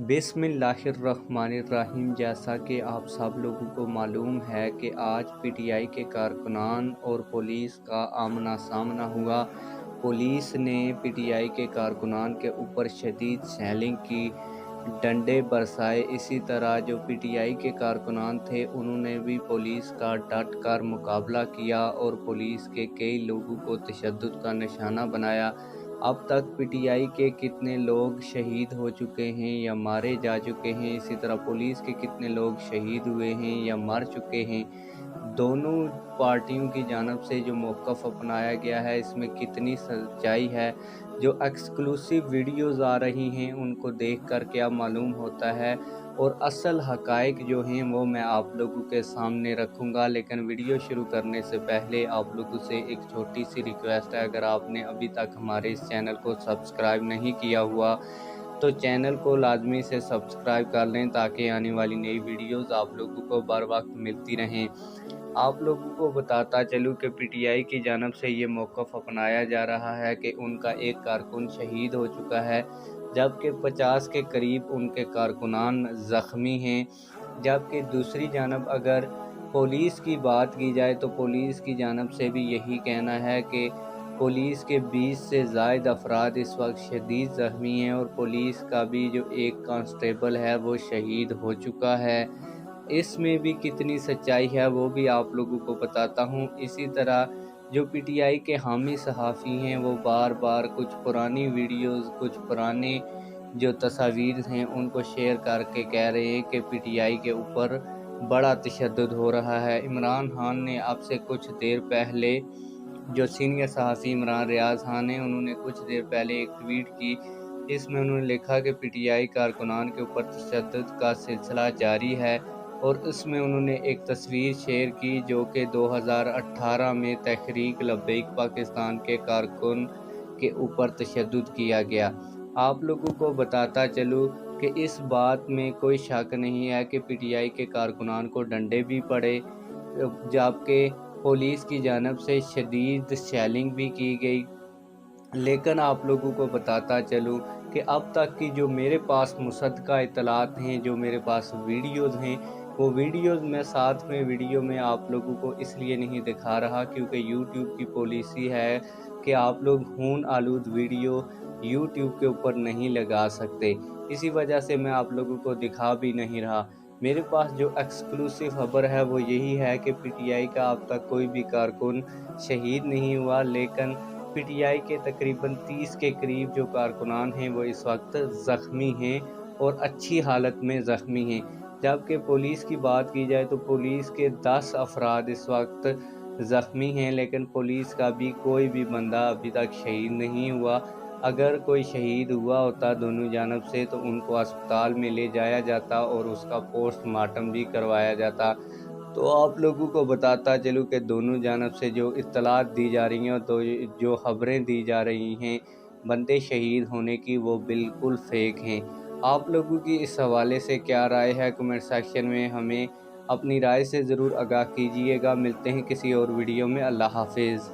बिस्मिल्लाहिर्रहमानिर्रहीम। जैसा कि आप सब लोगों को मालूम है कि आज पीटीआई के कारकुनान और पुलिस का आमना सामना हुआ। पुलिस ने पीटीआई के कारकुनान के ऊपर शदीद शेलिंग की, डंडे बरसाए। इसी तरह जो पीटीआई के कारकुनान थे उन्होंने भी पुलिस का डट कर मुकाबला किया और पुलिस के कई लोगों को तशद्दुद का निशाना बनाया। अब तक पीटीआई के कितने लोग शहीद हो चुके हैं या मारे जा चुके हैं, इसी तरह पुलिस के कितने लोग शहीद हुए हैं या मर चुके हैं, दोनों पार्टियों की जानब से जो मौक़िफ़ अपनाया गया है इसमें कितनी सच्चाई है। जो एक्सक्लूसिव वीडियोज़ आ रही हैं उनको देख कर क्या मालूम होता है, और असल हक़ाइक़ जो हैं वो मैं आप लोगों के सामने रखूँगा। लेकिन वीडियो शुरू करने से पहले आप लोगों से एक छोटी सी रिक्वेस्ट है, अगर आपने अभी तक हमारे इस चैनल को सब्सक्राइब नहीं किया हुआ तो चैनल को लाजमी से सब्सक्राइब कर लें ताकि आने वाली नई वीडियोज़ आप लोगों को बर वक्त मिलती रहें। आप लोगों को बताता चलूँ कि पीटीआई की जानब से ये मौक़िफ़ अपनाया जा रहा है कि उनका एक कारकुन शहीद हो चुका है, जबकि 50 के करीब उनके कारकुनान ज़ख्मी हैं। जबकि दूसरी जानब अगर पुलिस की बात की जाए तो पुलिस की जानब से भी यही कहना है कि पुलिस के 20 से ज़ायद अफराद इस वक्त शदीद ज़ख्मी हैं, और पुलिस का भी जो एक कांस्टेबल है वो शहीद हो चुका है। इसमें भी कितनी सच्चाई है वो भी आप लोगों को बताता हूँ। इसी तरह जो पीटीआई के हामी सहाफ़ी हैं वो बार बार कुछ पुरानी वीडियोज़, कुछ पुराने जो तस्वीर हैं उनको शेयर करके कह रहे हैं कि पीटीआई के ऊपर बड़ा तशद्दुद हो रहा है। इमरान खान ने अब से कुछ देर पहले, जो सीनियर सहाफ़ी इमरान रियाज़ खान हैं, उन्होंने कुछ देर पहले एक ट्वीट की, इसमें उन्होंने लिखा कि पीटीआई कारकुनान के ऊपर तशद्दुद का सिलसिला जारी है, और उसमें उन्होंने एक तस्वीर शेयर की जो कि 2018 में तहरीक लब्बैक पाकिस्तान के कारकुन के ऊपर तशद्दुद किया गया। आप लोगों को बताता चलूँ कि इस बात में कोई शक नहीं है कि पीटीआई के कारकुनान को डंडे भी पड़े, जबकि पुलिस की जानब से शदीद शेलिंग भी की गई। लेकिन आप लोगों को बताता चलूँ कि अब तक की जो मेरे पास मुसद्दक़ा इत्तलात हैं, जो मेरे पास वीडियोज़ हैं, वो वीडियोज़ मैं साथ में वीडियो में आप लोगों को इसलिए नहीं दिखा रहा क्योंकि यूट्यूब की पॉलिसी है कि आप लोग खून आलूद वीडियो यूट्यूब के ऊपर नहीं लगा सकते। इसी वजह से मैं आप लोगों को दिखा भी नहीं रहा। मेरे पास जो एक्सक्लूसिव खबर है वो यही है कि पीटीआई का अब तक कोई भी कारकुन शहीद नहीं हुआ, लेकिन पीटीआई के तकरीबन 30 के करीब जो कारकुनान हैं वो इस वक्त ज़ख्मी हैं और अच्छी हालत में ज़ख्मी हैं। जबकि पुलिस की बात की जाए तो पुलिस के 10 अफराद इस वक्त ज़ख्मी हैं, लेकिन पुलिस का भी कोई भी बंदा अभी तक शहीद नहीं हुआ। अगर कोई शहीद हुआ होता दोनों जानब से तो उनको अस्पताल में ले जाया जाता और उसका पोस्टमार्टम भी करवाया जाता। तो आप लोगों को बताता चलूँ कि दोनों जानब से जो इत्तलात दी जा रही हैं, तो जो खबरें दी जा रही हैं बंदे शहीद होने की, वो बिल्कुल फेक हैं। आप लोगों की इस हवाले से क्या राय है, कमेंट सेक्शन में हमें अपनी राय से ज़रूर आगाह कीजिएगा। मिलते हैं किसी और वीडियो में। अल्लाह हाफिज़।